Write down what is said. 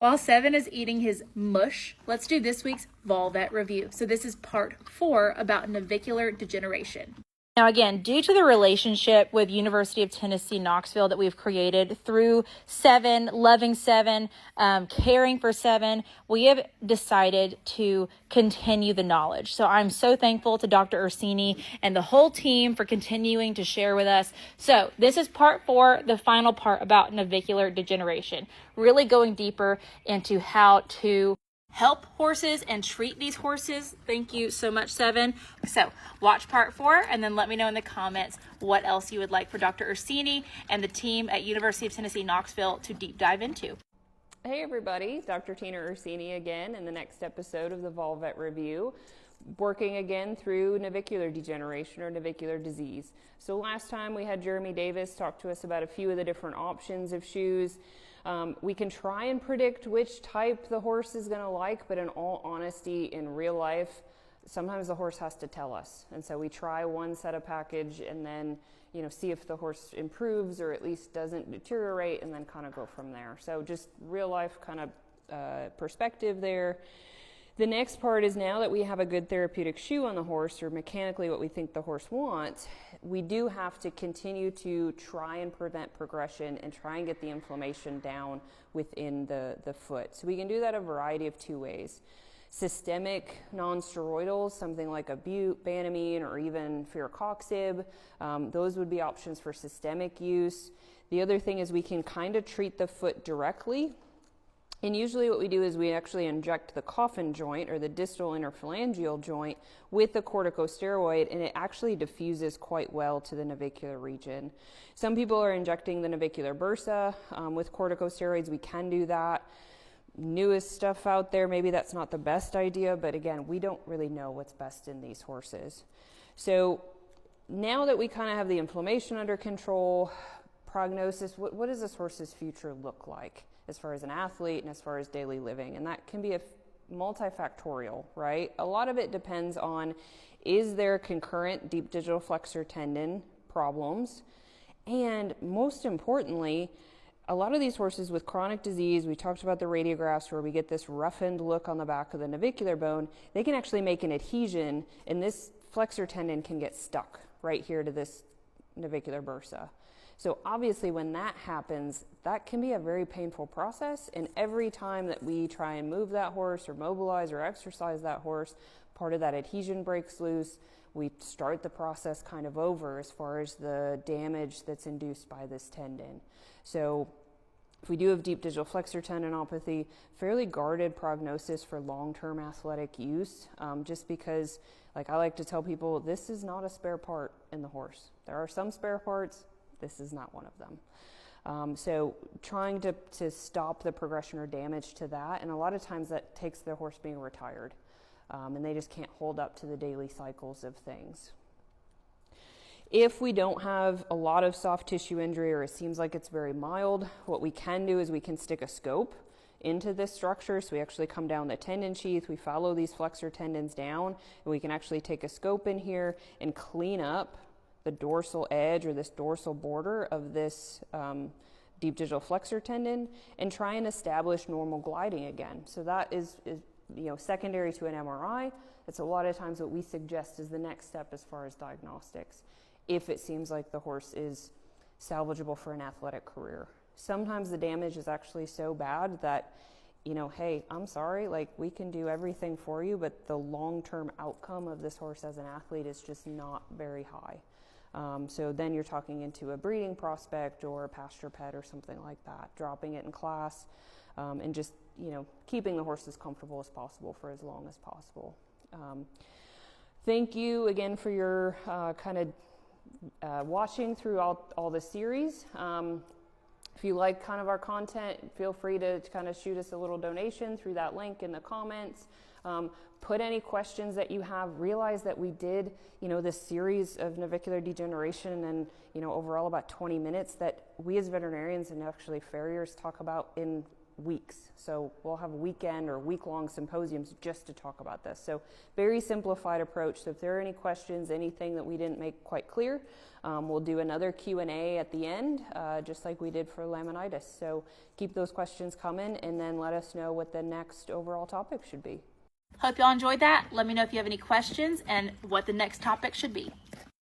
While Seven is eating his mush, let's do this week's Volvet review. So this is part 4 about navicular degeneration. Now again, due to the relationship with University of Tennessee, Knoxville that we've created through Seven, loving Seven, caring for Seven, we have decided to continue the knowledge. So I'm so thankful to Dr. Ursini and the whole team for continuing to share with us. So this is part 4, the final part about navicular degeneration, really going deeper into how to help horses and treat these horses. Thank you so much, Seven. So watch part 4 and then let me know in the comments what else you would like for Dr. Ursini and the team at University of Tennessee, Knoxville to deep dive into. Hey everybody, Dr. Tina Ursini again in the next episode of the Volvet Review, working again through navicular degeneration or navicular disease. So last time we had Jeremy Davis talk to us about a few of the different options of shoes. We can try and predict which type the horse is going to like, but in all honesty, in real life, sometimes the horse has to tell us. And so we try one set of package and then, see if the horse improves or at least doesn't deteriorate and then kind of go from there. So just real life kind of perspective there. The next part is now that we have a good therapeutic shoe on the horse, or mechanically what we think the horse wants, we do have to continue to try and prevent progression and try and get the inflammation down within the foot. So we can do that a variety of 2 ways. Systemic non-steroidals, something like a banamine or even firocoxib, those would be options for systemic use. The other thing is we can kind of treat the foot directly. And usually what we do is we actually inject the coffin joint or the distal interphalangeal joint with the corticosteroid, and it actually diffuses quite well to the navicular region. Some people are injecting the navicular bursa with corticosteroids. We can do that. Newest stuff out there, maybe that's not the best idea, but again, we don't really know what's best in these horses. So now that we kind of have the inflammation under control, prognosis, what does this horse's future look like as far as an athlete and as far as daily living? And that can be multifactorial, right? A lot of it depends on, is there concurrent deep digital flexor tendon problems? And most importantly, a lot of these horses with chronic disease, we talked about the radiographs where we get this roughened look on the back of the navicular bone, they can actually make an adhesion and this flexor tendon can get stuck right here to this navicular bursa. So obviously when that happens, that can be a very painful process, and every time that we try and move that horse or mobilize or exercise that horse, part of that adhesion breaks loose. We start the process kind of over as far as the damage that's induced by this tendon. So if we do have deep digital flexor tendinopathy, fairly guarded prognosis for long-term athletic use, just because, like I like to tell people, this is not a spare part in the horse. There are some spare parts. This is not one of them. So trying to stop the progression or damage to that, and a lot of times that takes the horse being retired, and they just can't hold up to the daily cycles of things. If we don't have a lot of soft tissue injury or it seems like it's very mild, what we can do is we can stick a scope into this structure. So we actually come down the tendon sheath, we follow these flexor tendons down, and we can actually take a scope in here and clean up the dorsal edge or this dorsal border of this deep digital flexor tendon and try and establish normal gliding again. So that is secondary to an MRI. It's a lot of times what we suggest is the next step as far as diagnostics, if it seems like the horse is salvageable for an athletic career. Sometimes the damage is actually so bad that, hey, I'm sorry, like we can do everything for you, but the long-term outcome of this horse as an athlete is just not very high. So then you're talking into a breeding prospect or a pasture pet or something like that, dropping it in class, and just, keeping the horse as comfortable as possible for as long as possible. Thank you again for your watching throughout all the series. If you like kind of our content, feel free to kind of shoot us a little donation through that link in the comments. Put any questions that you have. Realize that we did, this series of navicular degeneration and, overall about 20 minutes that we as veterinarians and actually farriers talk about in weeks. So we'll have weekend or week-long symposiums just to talk about this. So very simplified approach. So if there are any questions, anything that we didn't make quite clear, we'll do another Q&A at the end, just like we did for laminitis. So keep those questions coming and then let us know what the next overall topic should be. Hope y'all enjoyed that. Let me know if you have any questions and what the next topic should be.